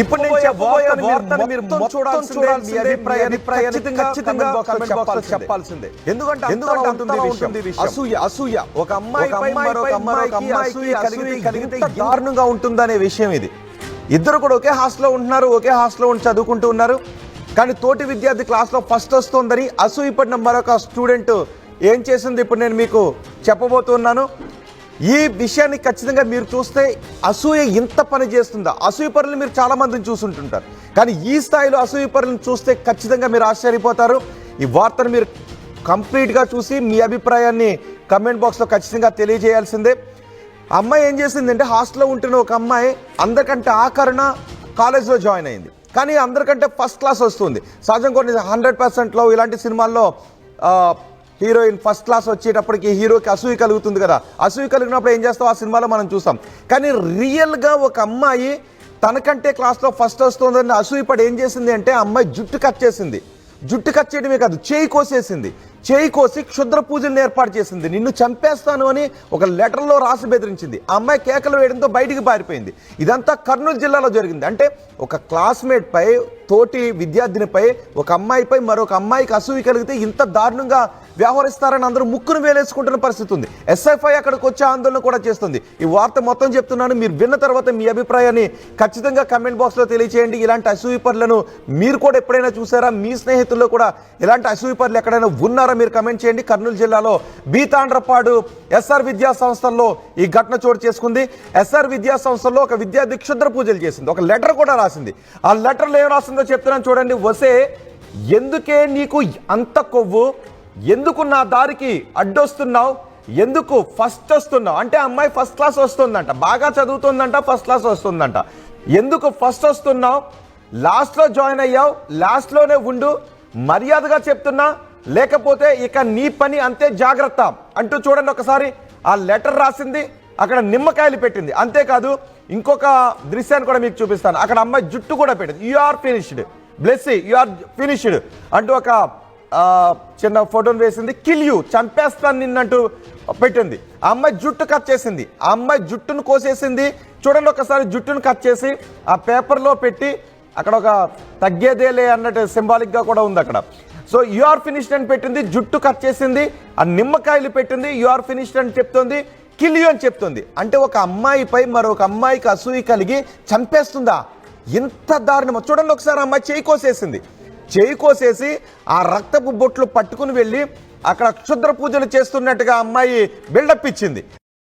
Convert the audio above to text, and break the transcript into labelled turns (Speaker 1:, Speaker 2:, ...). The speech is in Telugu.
Speaker 1: ఇప్పుడు నేను చెప్పబోయే మీరు మొత్తం చూడాల్సిందే, మీ అభిప్రాయాన్ని ఖచ్చితంగా చెప్పాల్సిందే. ఎందుకంటే ఉంటుంది విషయం. అసూయ ఒక అమ్మాయిపై మరొక అమ్మాయికి అసూయ కలిగితే దారుణంగా ఉంటుందనే విషయం ఇది. ఇద్దరు కూడా ఒకే హాస్టల్లో ఉంటున్నారు, ఒకే హాస్టల్లో ఉండి చదువుకుంటూ ఉన్నారు. కానీ తోటి విద్యార్థి క్లాస్లో ఫస్ట్ వస్తుందని అసూయపడిన మరొక స్టూడెంట్ ఏం చేసింది ఇప్పుడు నేను మీకు చెప్పబోతున్నాను. ఈ విషయాన్ని ఖచ్చితంగా మీరు చూస్తే అసూయ ఇంత పని చేస్తుందా? అసూయ పరులు మీరు చాలా మందిని చూసుంటుంటారు, కానీ ఈ స్థాయిలో అసూయ పరులను చూస్తే ఖచ్చితంగా మీరు ఆశ్చర్యపోతారు. ఈ వార్తను మీరు కంప్లీట్గా చూసి మీ అభిప్రాయాన్ని కమెంట్ బాక్స్లో ఖచ్చితంగా తెలియజేయాల్సిందే. అమ్మాయి ఏం చేసిందంటే, హాస్టల్లో ఉంటున్న ఒక అమ్మాయి అందరికంటే ఆఖరణ కాలేజ్లో జాయిన్ అయింది, కానీ అందరికంటే ఫస్ట్ క్లాస్ వస్తుంది. సహజంగా కొన్ని 100%లో ఇలాంటి సినిమాల్లో హీరోయిన్ ఫస్ట్ క్లాస్ వచ్చేటప్పటికి హీరోకి అసూయ కలుగుతుంది కదా. అసూయ కలిగినప్పుడు ఏం చేస్తాం ఆ సినిమాలో మనం చూసాం. కానీ రియల్గా ఒక అమ్మాయి తనకంటే క్లాస్లో ఫస్ట్ వస్తుందని అసూయపడి ఏం చేసింది అంటే, అమ్మాయి జుట్టు కట్ చేసింది. జుట్టు కట్ చేయడమే కాదు, చేయి కోసేసింది. చేయి కోసి క్షుద్ర పూజలను ఏర్పాటు చేసింది. నిన్ను చంపేస్తాను అని ఒక లెటర్లో రాసి బెదిరించింది. ఆ అమ్మాయి కేకలు వేయడంతో బయటికి పారిపోయింది. ఇదంతా కర్నూలు జిల్లాలో జరిగింది. అంటే ఒక క్లాస్మేట్ పై, తోటి విద్యార్థినిపై, ఒక అమ్మాయిపై మరొక అమ్మాయికి అసూయ కలిగితే ఇంత దారుణంగా వ్యవహరిస్తారని అందరూ ముక్కును వేలేసుకుంటున్న పరిస్థితి ఉంది. ఎస్ఎఫ్ఐ అక్కడికి వచ్చే ఆందోళన కూడా చేస్తుంది. ఈ వార్త మొత్తం చెప్తున్నాను, మీరు విన్న తర్వాత మీ అభిప్రాయాన్ని ఖచ్చితంగా కమెంట్ బాక్స్లో తెలియచేయండి. ఇలాంటి అసూయపరులను మీరు కూడా ఎప్పుడైనా చూసారా? మీ స్నేహితుల్లో కూడా ఇలాంటి అసూయపరులు ఎక్కడైనా ఉన్నారా? మీరు కమెంట్ చేయండి. కర్నూలు జిల్లాలో బీతాండ్రపాడు ఎస్ఆర్ విద్యా సంస్థల్లో ఈ ఘటన చోటు చేసుకుంది. ఎస్ఆర్ విద్యా సంస్థల్లో ఒక విద్యార్థి క్షుద్ర పూజలు చేసింది, ఒక లెటర్ కూడా రాసింది. ఆ లెటర్లో ఏం రాసిందో చెప్తున్నాను చూడండి. వసే, ఎందుకే నీకు అంత కొవ్వు? ఎందుకు నా దారికి అడ్డొస్తున్నావు? ఎందుకు ఫస్ట్ వస్తున్నావు? అంటే అమ్మాయి ఫస్ట్ క్లాస్ వస్తుందంట, బాగా చదువుతుందంట, ఫస్ట్ క్లాస్ వస్తుందంట. ఎందుకు ఫస్ట్ వస్తున్నావు? లాస్ట్లో జాయిన్ అయ్యావు, లాస్ట్లోనే ఉండు, మర్యాదగా చెప్తున్నా, లేకపోతే ఇక నీ పని అంతే, జాగ్రత్త అంటూ చూడండి ఒకసారి. ఆ లెటర్ రాసింది, అక్కడ నిమ్మకాయలు పెట్టింది. అంతేకాదు ఇంకొక దృశ్యాన్ని కూడా మీకు చూపిస్తాను. అక్కడ అమ్మాయి జుట్టు కూడా పెట్టింది. You are finished Blessy, you are finished అంటూ ఒక చిన్న ఫోటోను వేసింది. కిల్ యూ, చంపేస్తాను నిన్నంటూ పెట్టింది. ఆ అమ్మాయి జుట్టు కట్ చేసింది, ఆ అమ్మాయి జుట్టును కోసేసింది. చూడండి ఒకసారి, జుట్టును కట్ చేసి ఆ పేపర్లో పెట్టి అక్కడ ఒక తగ్గేదేలే అన్నట్టు సింబాలిక్గా కూడా ఉంది అక్కడ. సో యు ఆర్ ఫినిష్డ్ అని పెట్టింది, జుట్టు కట్ చేసింది, ఆ నిమ్మకాయలు పెట్టింది, యు ఆర్ ఫినిష్డ్ అని చెప్తుంది, కిల్ యూ అని చెప్తుంది. అంటే ఒక అమ్మాయిపై మరొక అమ్మాయికి అసూయ కలిగి చంపేస్తుందా? ఇంత దారుణమో చూడండి ఒకసారి. అమ్మాయి చేయి కోసేసింది, చేయి కోసేసి ఆ రక్తపు బొట్లు పట్టుకుని వెళ్ళి అక్కడ క్షుద్ర పూజలు చేస్తున్నట్టుగా అమ్మాయి బిల్డప్ ఇచ్చింది.